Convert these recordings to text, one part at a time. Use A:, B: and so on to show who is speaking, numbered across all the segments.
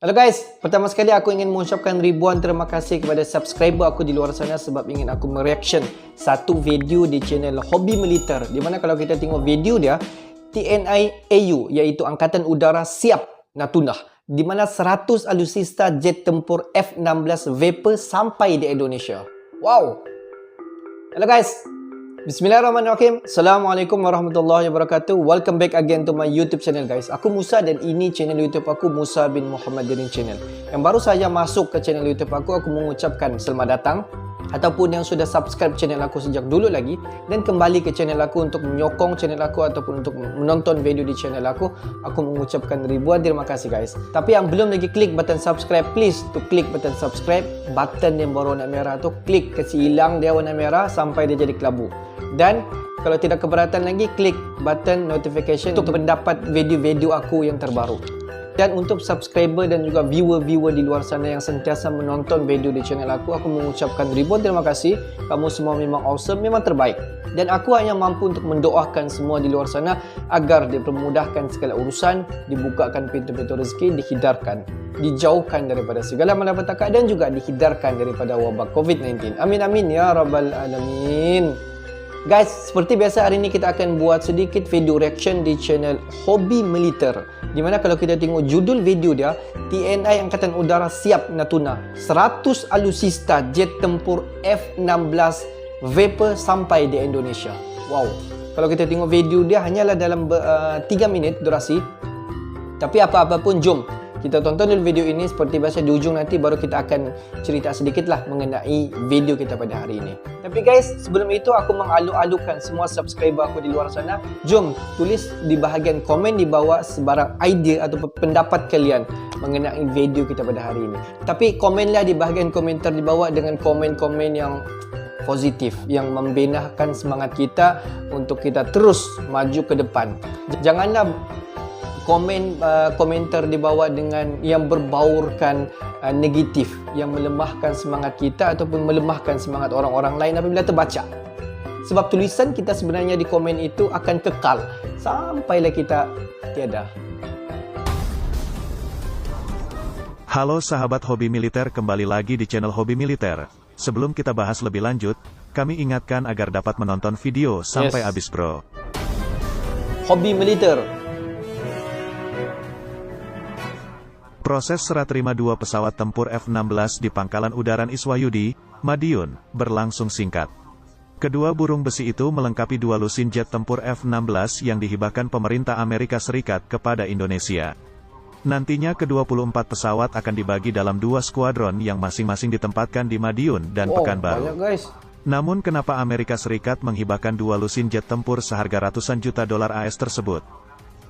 A: Halo guys, pertama sekali aku ingin mengucapkan ribuan terima kasih kepada subscriber aku di luar sana sebab ingin aku mereaction satu video di channel Hobi Militer, di mana kalau kita tengok video dia, TNI AU iaitu Angkatan Udara siap Natuna, di mana 100 alutsista jet tempur F-16 Viper sampai di Indonesia. Wow. Halo guys. Bismillahirrahmanirrahim. Assalamualaikum warahmatullahi wabarakatuh. Welcome back again to my YouTube channel guys. Aku Musa dan ini channel YouTube aku, Musa bin Muhammad Dirin Channel. Yang baru saja masuk ke channel YouTube aku mengucapkan selamat datang. Ataupun yang sudah subscribe channel aku sejak dulu lagi dan kembali ke channel aku untuk menyokong channel aku ataupun untuk menonton video di channel aku mengucapkan ribuan terima kasih guys. Tapi yang belum lagi klik button subscribe, please to klik button subscribe, button yang berwarna merah tu klik, kasi hilang dia warna merah sampai dia jadi kelabu. Dan kalau tidak keberatan lagi, klik button notification untuk mendapat video-video aku yang terbaru. Dan untuk subscriber dan juga viewer-viewer di luar sana yang sentiasa menonton video di channel aku mengucapkan ribuan terima kasih. Kamu semua memang awesome, memang terbaik. Dan aku hanya mampu untuk mendoakan semua di luar sana agar dipermudahkan segala urusan, dibukakan pintu-pintu rezeki, dihindarkan, dijauhkan daripada segala malapetaka dan juga dihindarkan daripada wabak COVID-19. Amin amin ya rabbal alamin. Guys, seperti biasa hari ini kita akan buat sedikit video reaction di channel Hobi Militer. Dimana kalau kita tengok judul video dia, TNI Angkatan Udara siap Natuna, 100 alutsista jet tempur F-16 Viper sampai di Indonesia. Wow. Kalau kita tengok video dia hanyalah dalam 3 minit durasi. Tapi apa-apa pun jom kita tonton dulu video ini. Seperti biasa di ujung nanti baru kita akan cerita sedikit lah mengenai video kita pada hari ini. Tapi guys, sebelum itu aku mengalu-alukan semua subscriber aku di luar sana. Jom tulis di bahagian komen di bawah sebarang idea atau pendapat kalian mengenai video kita pada hari ini. Tapi komenlah di bahagian komentar di bawah dengan komen-komen yang positif, yang membenahkan semangat kita untuk kita terus maju ke depan. Janganlah komentar di bawah dengan yang berbaurkan negatif, yang melemahkan semangat kita ataupun melemahkan semangat orang-orang lain apabila terbaca. Sebab tulisan kita sebenarnya di komen itu akan kekal sampailah kita tiada.
B: Halo sahabat Hobi Militer, kembali lagi di channel Hobi Militer. Sebelum kita bahas lebih lanjut, kami ingatkan agar dapat menonton video sampai habis bro.
A: Hobi Militer.
B: Proses serah terima 2 pesawat tempur F-16 di Pangkalan Udara Iswayudi, Madiun, berlangsung singkat. Kedua burung besi itu melengkapi 2 lusin jet tempur F-16 yang dihibahkan pemerintah Amerika Serikat kepada Indonesia. Nantinya ke-24 pesawat akan dibagi dalam 2 skuadron yang masing-masing ditempatkan di Madiun dan Pekanbaru. Namun kenapa Amerika Serikat menghibahkan 2 lusin jet tempur seharga ratusan juta dolar AS tersebut?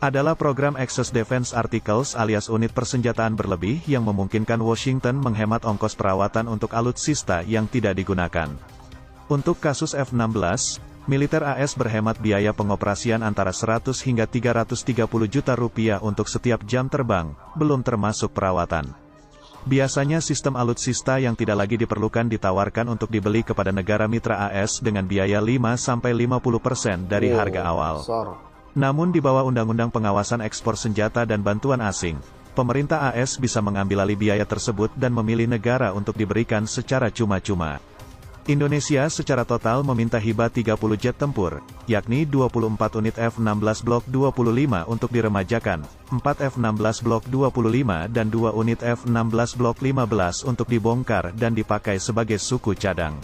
B: Adalah program Excess Defense Articles alias unit persenjataan berlebih yang memungkinkan Washington menghemat ongkos perawatan untuk alutsista yang tidak digunakan. Untuk kasus F-16, militer AS berhemat biaya pengoperasian antara 100 hingga 330 juta rupiah untuk setiap jam terbang, belum termasuk perawatan. Biasanya sistem alutsista yang tidak lagi diperlukan ditawarkan untuk dibeli kepada negara mitra AS dengan biaya 5-50% dari harga awal. Namun di bawah Undang-Undang Pengawasan Ekspor Senjata dan Bantuan Asing, pemerintah AS bisa mengambil alih biaya tersebut dan memilih negara untuk diberikan secara cuma-cuma. Indonesia secara total meminta hibah 30 jet tempur, yakni 24 unit F-16 Block 25 untuk diremajakan, 4 F-16 Block 25 dan 2 unit F-16 Block 15 untuk dibongkar dan dipakai sebagai suku cadang.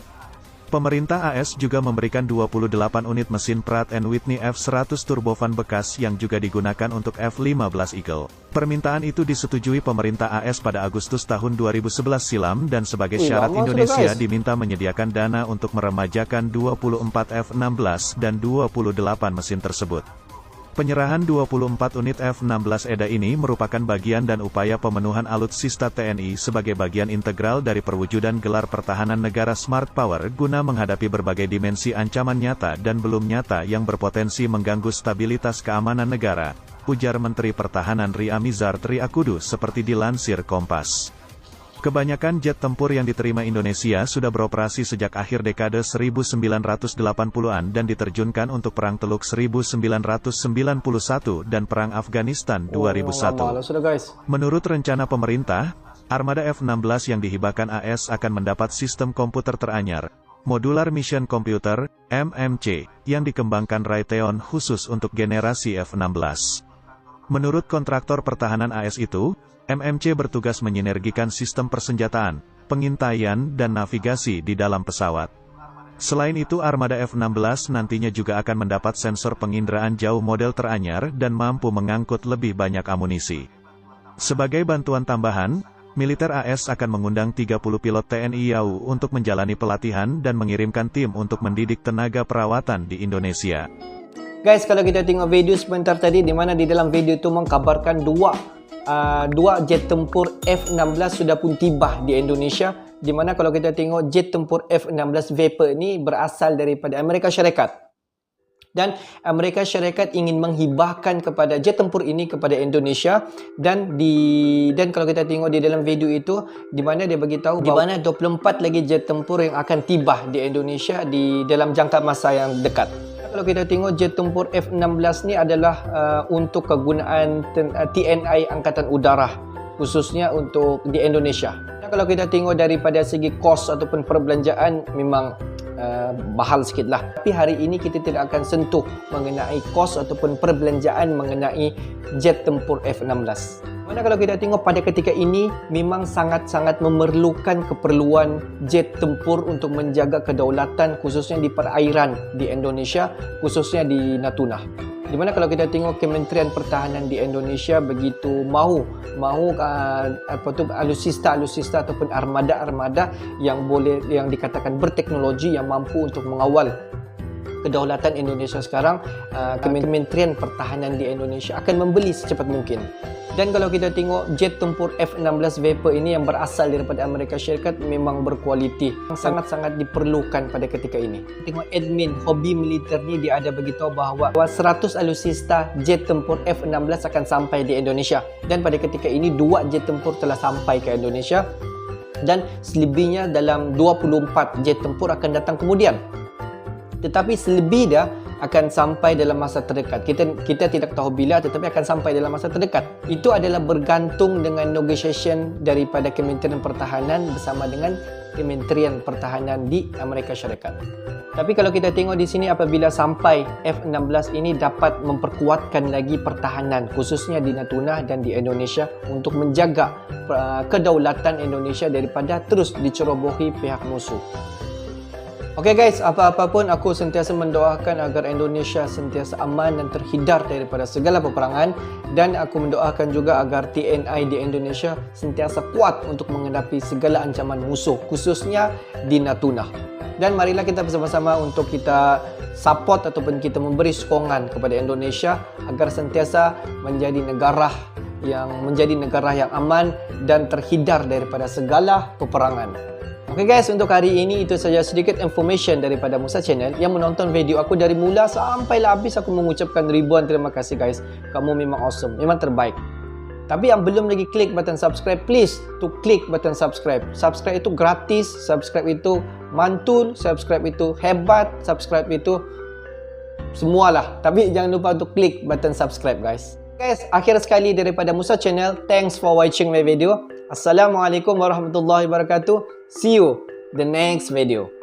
B: Pemerintah AS juga memberikan 28 unit mesin Pratt & Whitney F-100 turbofan bekas yang juga digunakan untuk F-15 Eagle. Permintaan itu disetujui pemerintah AS pada Agustus tahun 2011 silam dan sebagai syarat Indonesia diminta menyediakan dana untuk meremajakan 24 F-16 dan 28 mesin tersebut. Penyerahan 24 unit F-16 EDA ini merupakan bagian dan upaya pemenuhan alutsista TNI sebagai bagian integral dari perwujudan gelar pertahanan negara Smart Power guna menghadapi berbagai dimensi ancaman nyata dan belum nyata yang berpotensi mengganggu stabilitas keamanan negara, ujar Menteri Pertahanan Ria Mizar Triakudu seperti dilansir Kompas. Kebanyakan jet tempur yang diterima Indonesia sudah beroperasi sejak akhir dekade 1980-an dan diterjunkan untuk Perang Teluk 1991 dan Perang Afghanistan 2001. Menurut rencana pemerintah, armada F-16 yang dihibahkan AS akan mendapat sistem komputer teranyar, Modular Mission Computer, MMC, yang dikembangkan Raytheon khusus untuk generasi F-16. Menurut kontraktor pertahanan AS itu, MMC bertugas menyinergikan sistem persenjataan, pengintaian dan navigasi di dalam pesawat. Selain itu armada F-16 nantinya juga akan mendapat sensor penginderaan jauh model teranyar dan mampu mengangkut lebih banyak amunisi. Sebagai bantuan tambahan, militer AS akan mengundang 30 pilot TNI AU untuk menjalani pelatihan dan mengirimkan tim untuk mendidik tenaga perawatan di Indonesia.
A: Guys, kalau kita tengok video sebentar tadi, di mana di dalam video itu mengkabarkan dua jet tempur F-16 sudah pun tiba di Indonesia, di mana kalau kita tengok jet tempur F-16 Viper ini berasal daripada Amerika Syarikat, dan Amerika Syarikat ingin menghibahkan kepada jet tempur ini kepada Indonesia, dan kalau kita tengok di dalam video itu, di mana dia beritahu di mana 24 lagi jet tempur yang akan tiba di Indonesia di dalam jangka masa yang dekat. Kalau kita tengok jet tempur F-16 ni adalah untuk kegunaan TNI Angkatan Udara, khususnya untuk di Indonesia. Dan kalau kita tengok daripada segi kos ataupun perbelanjaan, memang mahal sikit lah. Tapi hari ini kita tidak akan sentuh mengenai kos ataupun perbelanjaan mengenai jet tempur F-16. Mana kalau kita tengok pada ketika ini memang sangat-sangat memerlukan keperluan jet tempur untuk menjaga kedaulatan khususnya di perairan di Indonesia, khususnya di Natuna. Di mana kalau kita tengok Kementerian Pertahanan di Indonesia begitu mahu alutsista ataupun armada yang dikatakan berteknologi yang mampu untuk mengawal kedaulatan Indonesia sekarang. Kementerian Pertahanan di Indonesia akan membeli secepat mungkin. Dan kalau kita tengok jet tempur F-16 Viper ini yang berasal daripada Amerika Syarikat memang berkualiti, sangat-sangat diperlukan pada ketika ini. Tengok admin hobi militer ni, dia ada beritahu bahawa 100 alutsista jet tempur F-16 akan sampai di Indonesia, dan pada ketika ini 2 jet tempur telah sampai ke Indonesia, dan selebihnya dalam 24 jet tempur akan datang kemudian. Tetapi selebih dia akan sampai dalam masa terdekat. Kita tidak tahu bila, tetapi akan sampai dalam masa terdekat. Itu adalah bergantung dengan negotiation daripada Kementerian Pertahanan bersama dengan Kementerian Pertahanan di Amerika Syarikat. Tapi kalau kita tengok di sini, apabila sampai F-16 ini dapat memperkuatkan lagi pertahanan khususnya di Natuna dan di Indonesia untuk menjaga kedaulatan Indonesia daripada terus dicerobohi pihak musuh. Okey guys, apa-apa pun aku sentiasa mendoakan agar Indonesia sentiasa aman dan terhindar daripada segala peperangan, dan aku mendoakan juga agar TNI di Indonesia sentiasa kuat untuk menghadapi segala ancaman musuh khususnya di Natuna. Dan marilah kita bersama-sama untuk kita support ataupun kita memberi sokongan kepada Indonesia agar sentiasa menjadi negara yang aman dan terhindar daripada segala peperangan. Oke guys, untuk hari ini itu saja sedikit information daripada Musa Channel. Yang menonton video aku dari mula sampai habis, aku mengucapkan ribuan terima kasih guys. Kamu memang awesome, memang terbaik. Tapi yang belum lagi klik button subscribe, please to klik button subscribe. Subscribe itu gratis, subscribe itu mantul, subscribe itu hebat, subscribe itu semualah. Tapi jangan lupa untuk klik button subscribe guys. Guys, akhir sekali daripada Musa Channel. Thanks for watching my video. Assalamualaikum warahmatullahi wabarakatuh. See you the next video.